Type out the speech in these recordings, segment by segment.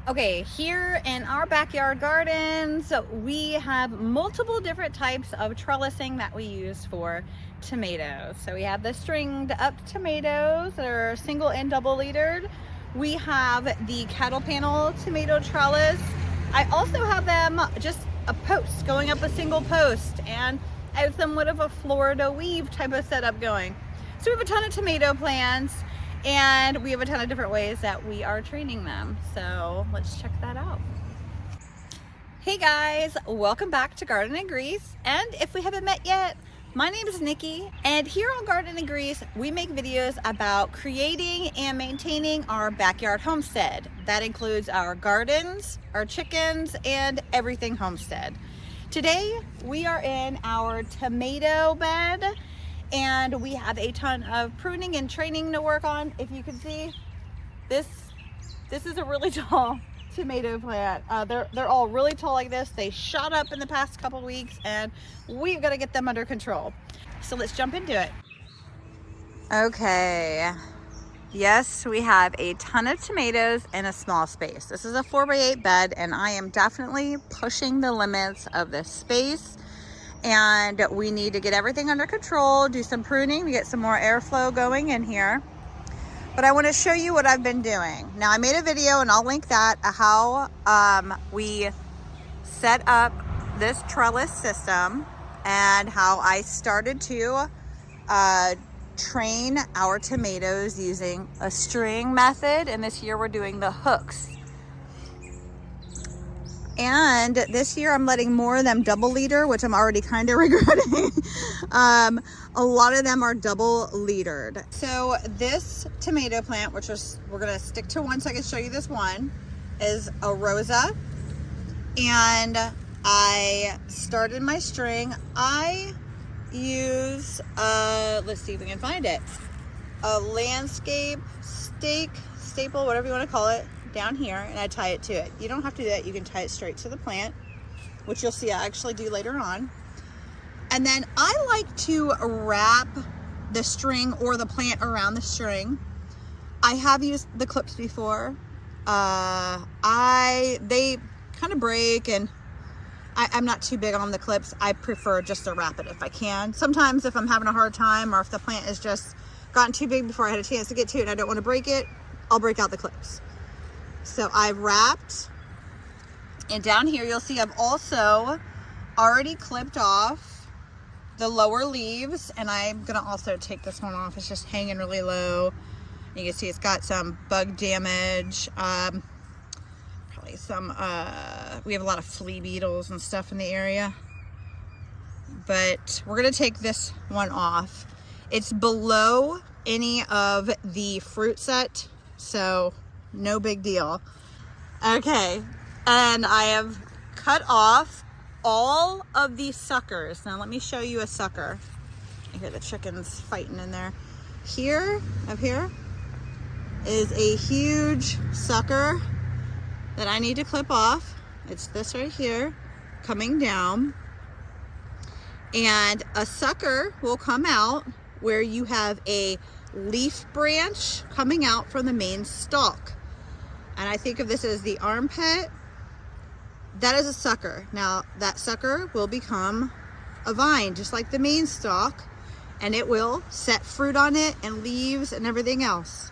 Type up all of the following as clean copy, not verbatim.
Okay, here in our backyard gardens, we have multiple different types of trellising that we use for tomatoes. So we have the stringed up tomatoes that are single and double leadered. We have the cattle panel tomato trellis. I also have them just a post, going up a single post, and I have somewhat of a Florida weave type of setup going. So we have a ton of tomato plants, and we have a ton of different ways that we are training them. So let's check that out. Hey guys, welcome back to Garden and Grease. And if we haven't met yet, my name is Nikki, and here on Garden and Grease, we make videos about creating and maintaining our backyard homestead. That includes our gardens, our chickens, and everything homestead. Today, we are in our tomato bed, and we have a ton of pruning and training to work on. If you can see, this is a really tall tomato plant. They're all really tall like this. They shot up in the past couple weeks, and we've got to get them under control. So let's jump into it. Okay. Yes, we have a ton of tomatoes in a small space. This is a 4x8 bed, and I am definitely pushing the limits of this space. And we need to get everything under control, do some pruning to get some more airflow going in here. But I want to show you what I've been doing. Now, I made a video, and I'll link that, how we set up this trellis system and how I started to train our tomatoes using a string method. And this year we're doing the hooks. And this year I'm letting more of them double leader, which I'm already kind of regretting. A lot of them are double leadered. So this tomato plant, which is, we're gonna stick to one so I can show you this one, is a Rosa. And I started my string. I use, let's see if we can find it, a landscape staple, whatever you wanna call it, down here, and I tie it to it. You don't have to do that. You can tie it straight to the plant, which you'll see I actually do later on. And then I like to wrap the string or the plant around the string. I have used the clips before. They kind of break, and I'm not too big on the clips. I prefer just to wrap it if I can. Sometimes if I'm having a hard time, or if the plant has just gotten too big before I had a chance to get to it and I don't want to break it, I'll break out the clips. So I've wrapped, and down here you'll see I've also already clipped off the lower leaves, and I'm gonna also take this one off. It's just hanging really low. You can see it's got some bug damage, probably some, we have a lot of flea beetles and stuff in the area. But we're gonna take this one off. It's below any of the fruit set, so no big deal. Okay, and I have cut off all of these suckers. Now let me show you a sucker. I hear the chickens fighting in there. Here, up here, is a huge sucker that I need to clip off. It's this right here, coming down. And a sucker will come out where you have a leaf branch coming out from the main stalk. And I think of this as the armpit. That is a sucker. Now that sucker will become a vine, just like the main stalk, and it will set fruit on it and leaves and everything else.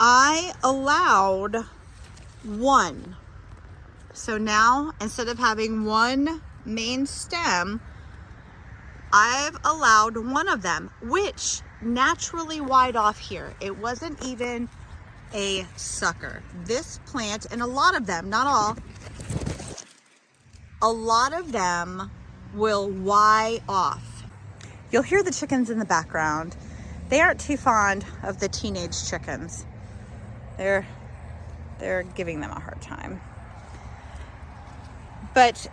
I allowed one. So now, instead of having one main stem, I've allowed one of them, which naturally wied off here. It wasn't even a sucker. This plant, and a lot of them, not all, a lot of them will Y off. You'll hear the chickens in the background. They aren't too fond of the teenage chickens. They're giving them a hard time. But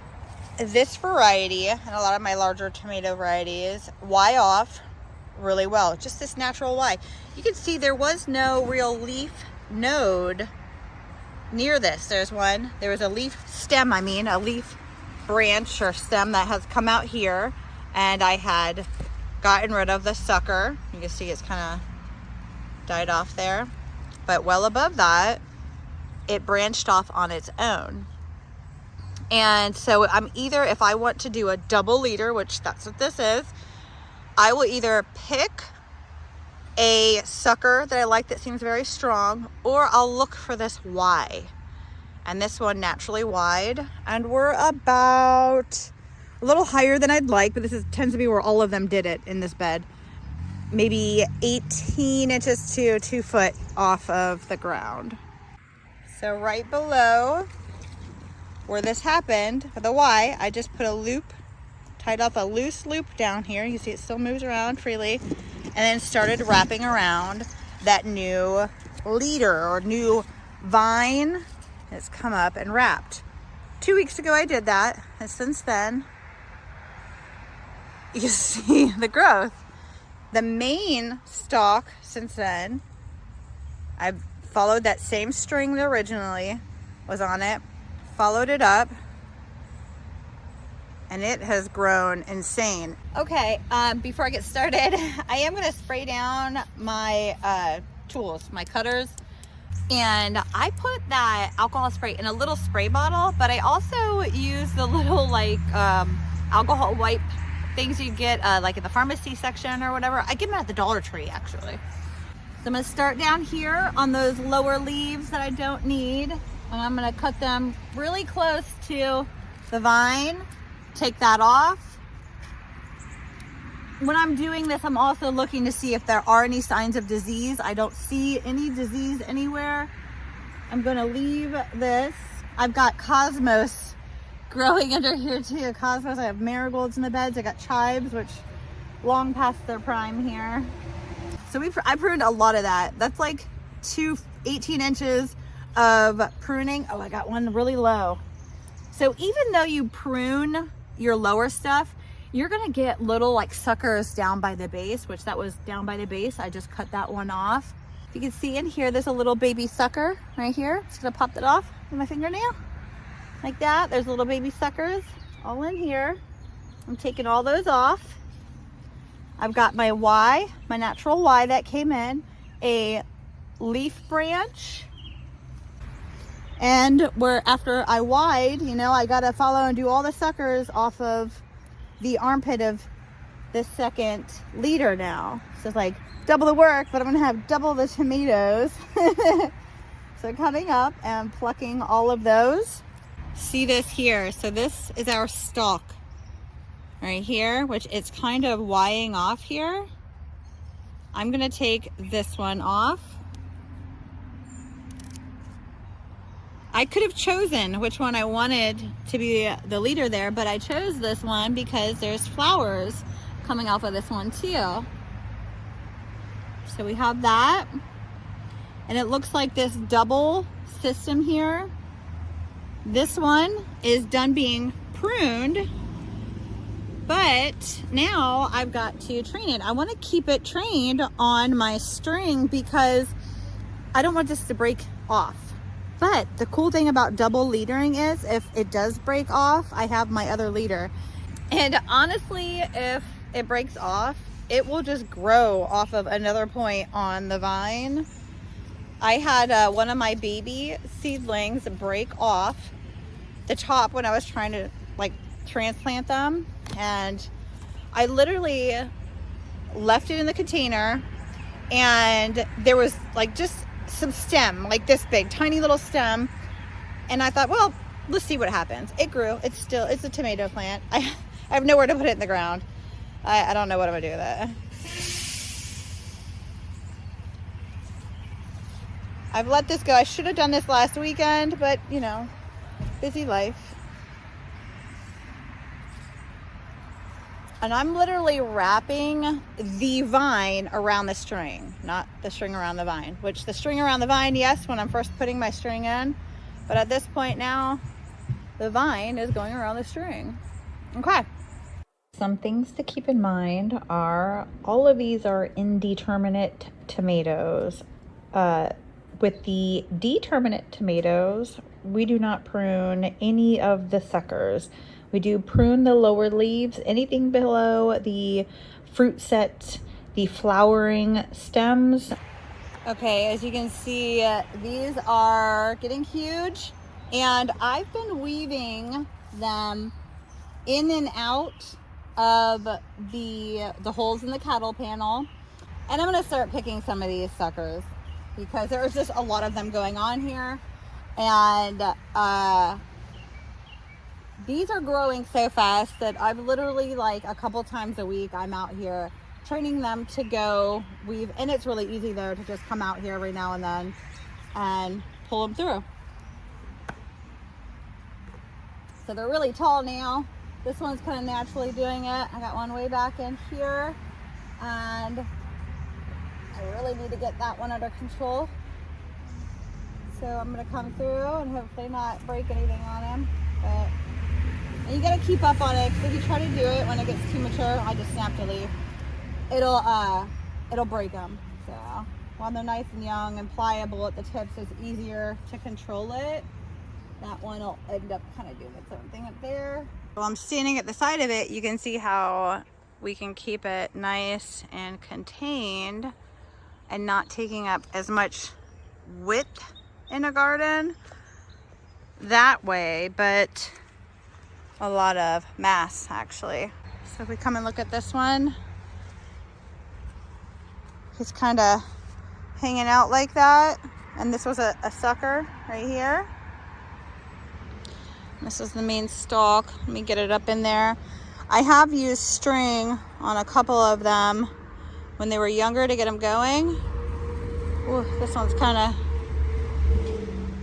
this variety, and a lot of my larger tomato varieties, Y off really well. Just this natural Y. You can see there was no real leaf node near this. There was a leaf stem, a leaf branch or stem that has come out here, and I had gotten rid of the sucker. You can see it's kind of died off there, but well above that it branched off on its own. And so I'm either, if I want to do a double leader, which that's what this is, I will either pick a sucker that I like that seems very strong, or I'll look for this Y. And this one naturally wide, and we're about a little higher than I'd like, but this tends to be where all of them did it in this bed. Maybe 18 inches to 2 foot off of the ground. So right below where this happened, for the Y, I just put a loop, tied up a loose loop down here. You see it still moves around freely. And then started wrapping around that new leader or new vine that's come up and wrapped. 2 weeks ago I did that, and since then, you see the growth. The main stalk since then, I've followed that same string that originally was on it, followed it up, and it has grown insane. Okay, before I get started, I am gonna spray down my tools, my cutters, and I put that alcohol spray in a little spray bottle, but I also use the little like alcohol wipe things you get like in the pharmacy section or whatever. I get them at the Dollar Tree actually. So I'm gonna start down here on those lower leaves that I don't need, and I'm gonna cut them really close to the vine, take that off. When I'm doing this, I'm also looking to see if there are any signs of disease. I don't see any disease anywhere. I'm gonna leave this. I've got cosmos growing under here too. Cosmos, I have marigolds in the beds. I got chives, which long past their prime here. So I pruned a lot of that. That's like 18 inches of pruning. Oh, I got one really low. So even though you prune your lower stuff, you're gonna get little like suckers down by the base, which that was down by the base. I just cut that one off. You can see in here, there's a little baby sucker right here. Just gonna pop that off with my fingernail. Like that. There's little baby suckers all in here. I'm taking all those off. I've got my Y, my natural Y that came in, a leaf branch, and where after I Y'd, you know, I gotta follow and do all the suckers off of the armpit of this second leader now. So it's like double the work, but I'm gonna have double the tomatoes. So coming up and plucking all of those. See this here. So this is our stalk right here, which it's kind of Y'ing off here. I'm gonna take this one off. I could have chosen which one I wanted to be the leader there, but I chose this one because there's flowers coming off of this one too. So we have that, and it looks like this double system here. This one is done being pruned, but now I've got to train it. I want to keep it trained on my string because I don't want this to break off. But the cool thing about double leadering is if it does break off, I have my other leader. And honestly, if it breaks off, it will just grow off of another point on the vine. I had one of my baby seedlings break off the top when I was trying to like transplant them, and I literally left it in the container, and there was like just some stem like this big, tiny little stem, and I thought, well, let's see what happens. It grew. It's a tomato plant. I have nowhere to put it in the ground. I don't know what I'm gonna do with it. I've let this go. I should have done this last weekend, but you know, busy life. And I'm literally wrapping the vine around the string, not the string around the vine, which the string around the vine, yes, when I'm first putting my string in, but at this point now, the vine is going around the string. Okay. Some things to keep in mind are all of these are indeterminate tomatoes. With the determinate tomatoes, we do not prune any of the suckers. We do prune the lower leaves, anything below the fruit set, the flowering stems. Okay, as you can see, these are getting huge, and I've been weaving them in and out of the holes in the cattle panel, and I'm gonna start picking some of these suckers because there's just a lot of them going on here, and these are growing so fast that I've literally, like, a couple times a week I'm out here training them to go weave, and it's really easy though to just come out here every now and then and pull them through. So they're really tall now. This one's kind of naturally doing it. I got one way back in here, and I really need to get that one under control. So I'm gonna come through and hopefully not break anything on him. But and you gotta keep up on it, because if you try to do it when it gets too mature, I just snap to leave. It'll break them. So while they're nice and young and pliable at the tips, it's easier to control it. That one will end up kind of doing its own thing up there. While I'm standing at the side of it, you can see how we can keep it nice and contained and not taking up as much width in a garden that way, but a lot of mass actually. So if we come and look at this one, he's kind of hanging out like that, and this was a sucker right here. This is the main stalk. Let me get it up in there. I have used string on a couple of them when they were younger to get them going. Ooh, this one's kind of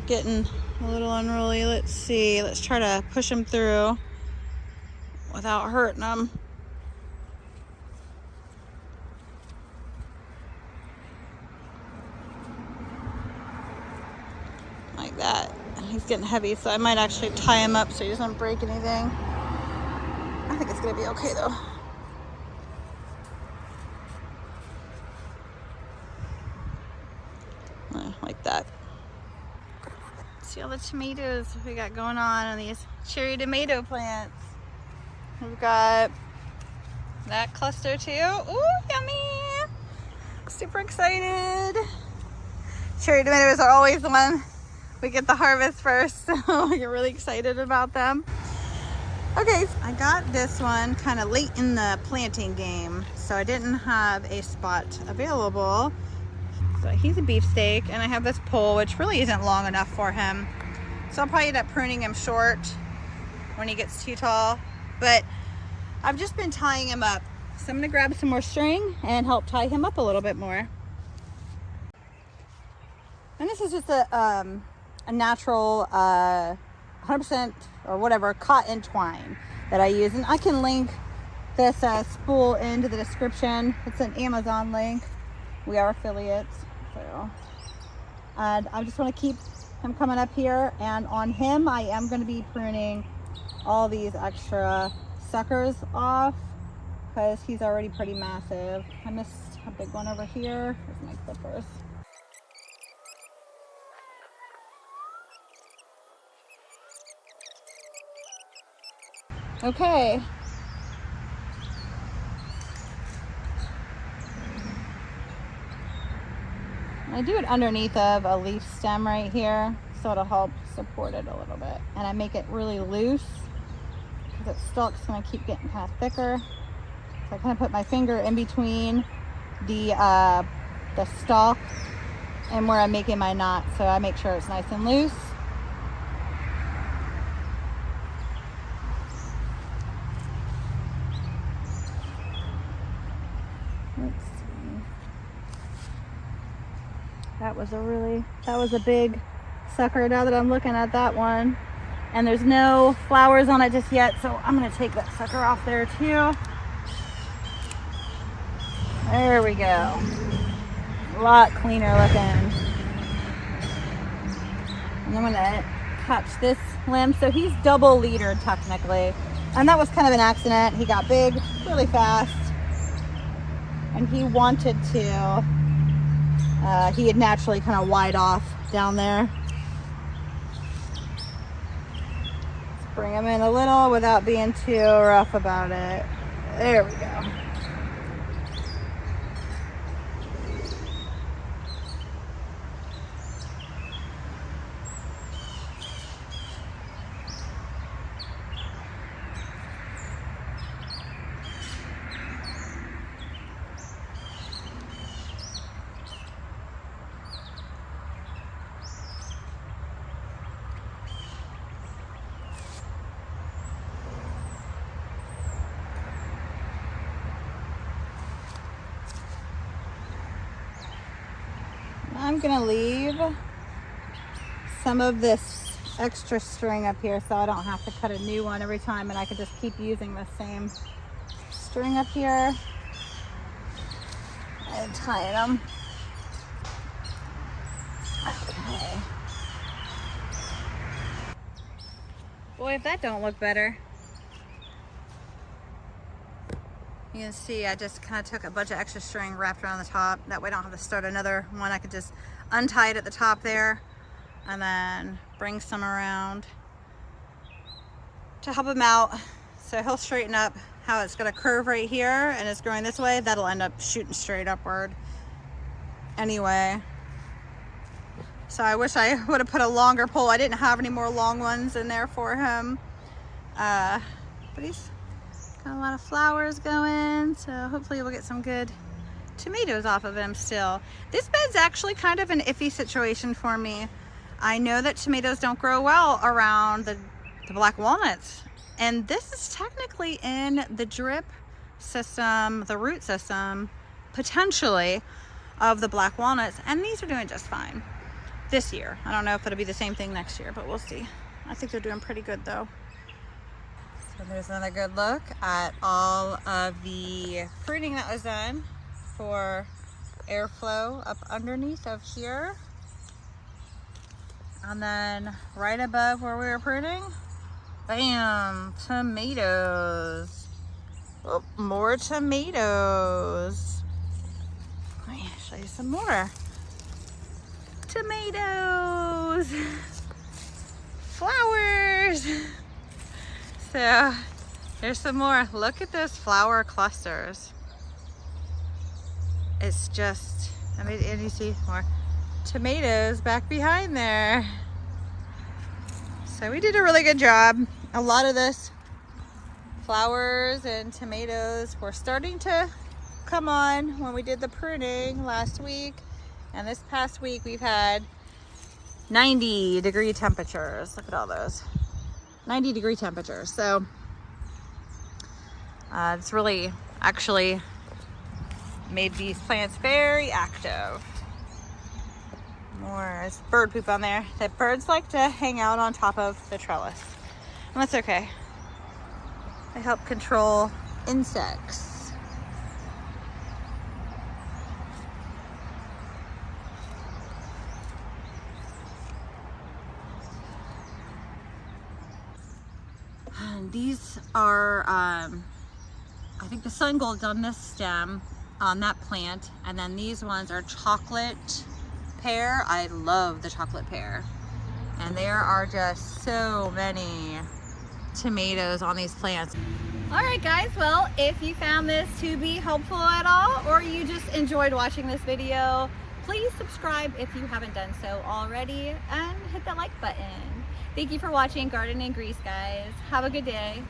getting a little unruly. Let's see. Let's try to push them through without hurting them. Like that. He's getting heavy, so I might actually tie him up so he doesn't break anything. I think it's gonna be okay though. Like that. See all the tomatoes we got going on these cherry tomato plants. We've got that cluster too. Ooh, yummy! Super excited. Cherry tomatoes are always the one we get the harvest first, so I get really excited about them. Okay, I got this one kind of late in the planting game, so I didn't have a spot available. So he's a beefsteak, and I have this pole, which really isn't long enough for him. So I'll probably end up pruning him short when he gets too tall. But I've just been tying him up. So I'm gonna grab some more string and help tie him up a little bit more. And this is just a natural 100% or whatever cotton twine that I use, and I can link this spool into the description. It's an Amazon link. We are affiliates, so, and I just want to keep him coming up here, and on him I am going to be pruning all these extra suckers off because he's already pretty massive. I missed a big one over here. Here's my clippers. Okay. I do it underneath of a leaf stem right here, so it'll help support it a little bit. And I make it really loose because the stalk's gonna keep getting kind of thicker. So I kind of put my finger in between the stalk and where I'm making my knot, so I make sure it's nice and loose. Let's see. That was a big sucker now that I'm looking at that one. And there's no flowers on it just yet, so I'm gonna take that sucker off there too. There we go. A lot cleaner looking. And I'm gonna catch this limb. So he's double leadered technically. And that was kind of an accident. He got big really fast. And he wanted to, he had naturally kind of wide off down there. Let's bring him in a little without being too rough about it. There we go. I'm gonna leave some of this extra string up here so I don't have to cut a new one every time, and I can just keep using the same string up here and tying them. Okay. Boy, if that don't look better. You can see I just kind of took a bunch of extra string, wrapped around the top. That way I don't have to start another one. I could just untie it at the top there and then bring some around to help him out. So he'll straighten up how it's gonna curve right here and it's growing this way. That'll end up shooting straight upward anyway. So I wish I would have put a longer pole. I didn't have any more long ones in there for him. But he's got a lot of flowers going, so hopefully we'll get some good tomatoes off of him still. This bed's actually kind of an iffy situation for me. I know that tomatoes don't grow well around the black walnuts, and this is technically in the drip system, the root system, potentially, of the black walnuts, and these are doing just fine this year. I don't know if it'll be the same thing next year, but we'll see. I think they're doing pretty good though. So there's another good look at all of the pruning that was done for airflow up underneath of here. And then right above where we were pruning, bam, tomatoes. Oh, more tomatoes. Let me show you some more. Tomatoes, flowers. So there's some more. Look at those flower clusters. It's just, I mean, and you see more tomatoes back behind there. So we did a really good job. A lot of this flowers and tomatoes were starting to come on when we did the pruning last week. And this past week we've had 90-degree temperatures. Look at all those 90-degree temperatures. So it's really actually made these plants very active. More it's bird poop on there. That birds like to hang out on top of the trellis, and that's okay. They help control insects. And these are, I think the sun gold's on this stem, on that plant, and then these ones are chocolate pear. I love the chocolate pear. And there are just so many tomatoes on these plants. All right guys, well, if you found this to be helpful at all, or you just enjoyed watching this video, please subscribe if you haven't done so already, and hit that like button. Thank you for watching Garden and Grease, guys. Have a good day.